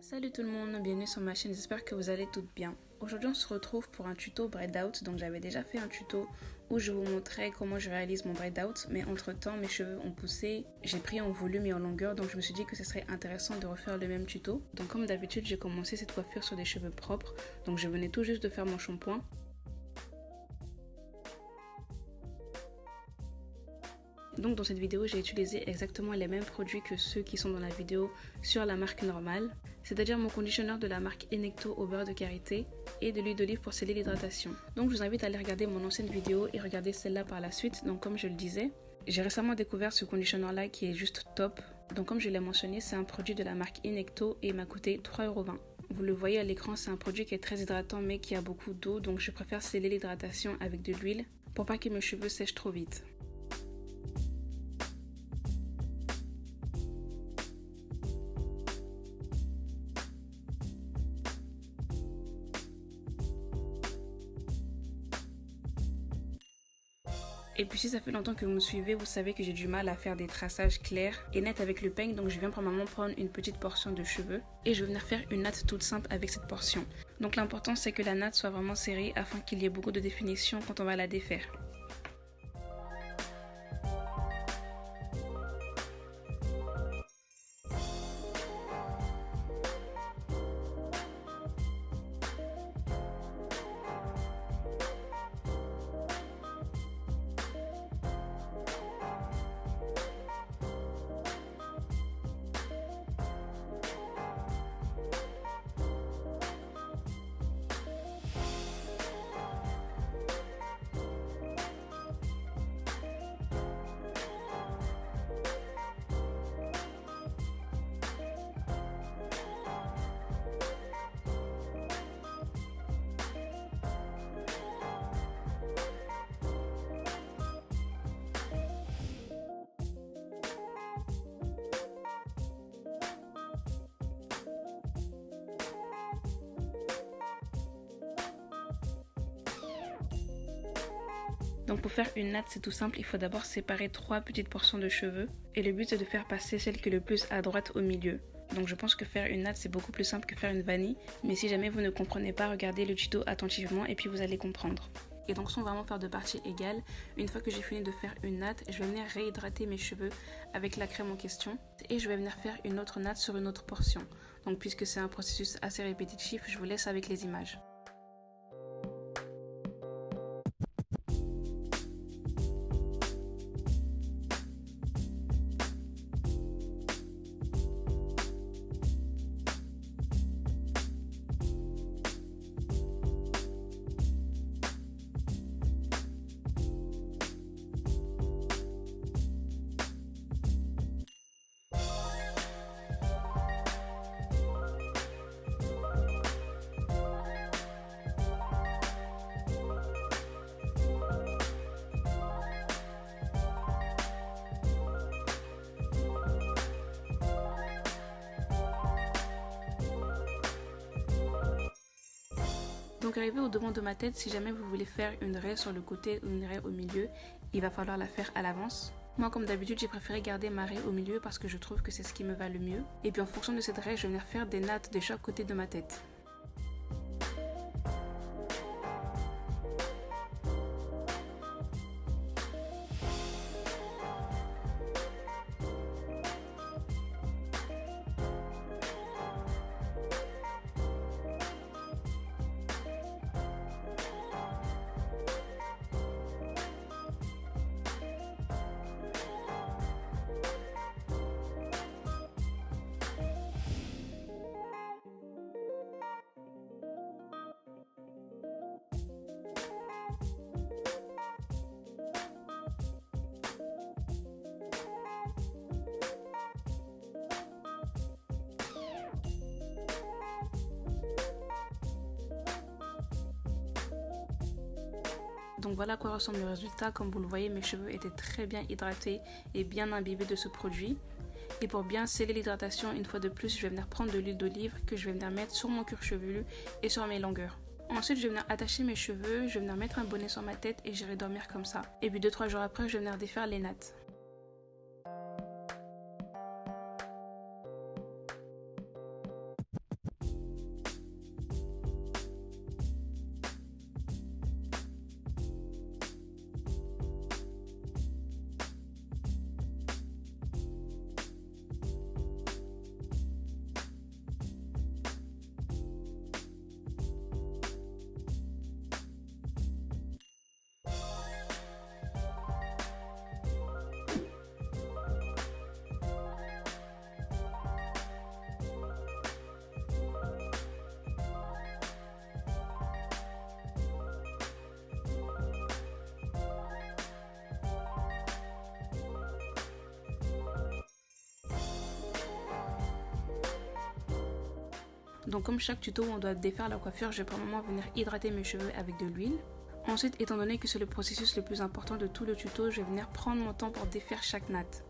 Salut tout le monde, bienvenue sur ma chaîne, j'espère que vous allez toutes bien. Aujourd'hui on se retrouve pour un tuto braid out, donc j'avais déjà fait un tuto où je vous montrais comment je réalise mon braid out, mais entre temps mes cheveux ont poussé, j'ai pris en volume et en longueur, donc je me suis dit que ce serait intéressant de refaire le même tuto. Donc comme d'habitude j'ai commencé cette coiffure sur des cheveux propres, donc je venais tout juste de faire mon shampoing. Donc dans cette vidéo, j'ai utilisé exactement les mêmes produits que ceux qui sont dans la vidéo sur la marque normale, c'est-à-dire mon conditionneur de la marque Enecto au beurre de karité et de l'huile d'olive pour sceller l'hydratation. Donc je vous invite à aller regarder mon ancienne vidéo et regarder celle-là par la suite. Donc comme je le disais, j'ai récemment découvert ce conditionneur-là qui est juste top. Donc comme je l'ai mentionné, c'est un produit de la marque Enecto et il m'a coûté 3,20 €. Vous le voyez à l'écran, c'est un produit qui est très hydratant mais qui a beaucoup d'eau, donc je préfère sceller l'hydratation avec de l'huile pour pas que mes cheveux sèchent trop vite. Et puis si ça fait longtemps que vous me suivez, vous savez que j'ai du mal à faire des traçages clairs et nets avec le peigne, donc je viens probablement prendre une petite portion de cheveux et je vais venir faire une natte toute simple avec cette portion. Donc l'important c'est que la natte soit vraiment serrée afin qu'il y ait beaucoup de définition quand on va la défaire. Donc pour faire une natte c'est tout simple, il faut d'abord séparer 3 petites portions de cheveux et le but c'est de faire passer celle qui est le plus à droite au milieu. Donc je pense que faire une natte c'est beaucoup plus simple que faire une vanille, mais si jamais vous ne comprenez pas, regardez le tuto attentivement et puis vous allez comprendre. Et donc sans vraiment faire de parties égales, une fois que j'ai fini de faire une natte, je vais venir réhydrater mes cheveux avec la crème en question et je vais venir faire une autre natte sur une autre portion. Donc puisque c'est un processus assez répétitif, je vous laisse avec les images. Donc arrivé au devant de ma tête, si jamais vous voulez faire une raie sur le côté ou une raie au milieu, il va falloir la faire à l'avance. Moi comme d'habitude j'ai préféré garder ma raie au milieu parce que je trouve que c'est ce qui me va le mieux. Et puis en fonction de cette raie, je vais venir faire des nattes de chaque côté de ma tête. Donc voilà à quoi ressemble le résultat. Comme vous le voyez, mes cheveux étaient très bien hydratés et bien imbibés de ce produit. Et pour bien sceller l'hydratation, une fois de plus, je vais venir prendre de l'huile d'olive que je vais venir mettre sur mon cuir chevelu et sur mes longueurs. Ensuite, je vais venir attacher mes cheveux, je vais venir mettre un bonnet sur ma tête et j'irai dormir comme ça. Et puis 2-3 jours après, je vais venir défaire les nattes. Donc comme chaque tuto où on doit défaire la coiffure, je vais pour le moment venir hydrater mes cheveux avec de l'huile. Ensuite, étant donné que c'est le processus le plus important de tout le tuto, je vais venir prendre mon temps pour défaire chaque natte.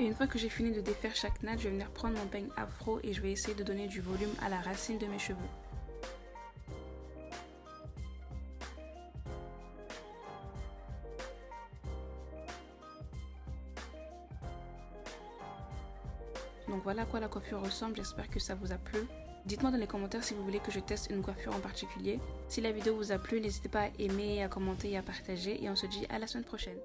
Et une fois que j'ai fini de défaire chaque natte, je vais venir prendre mon peigne afro et je vais essayer de donner du volume à la racine de mes cheveux. Donc voilà à quoi la coiffure ressemble, j'espère que ça vous a plu. Dites-moi dans les commentaires si vous voulez que je teste une coiffure en particulier. Si la vidéo vous a plu, n'hésitez pas à aimer, à commenter et à partager. Et on se dit à la semaine prochaine.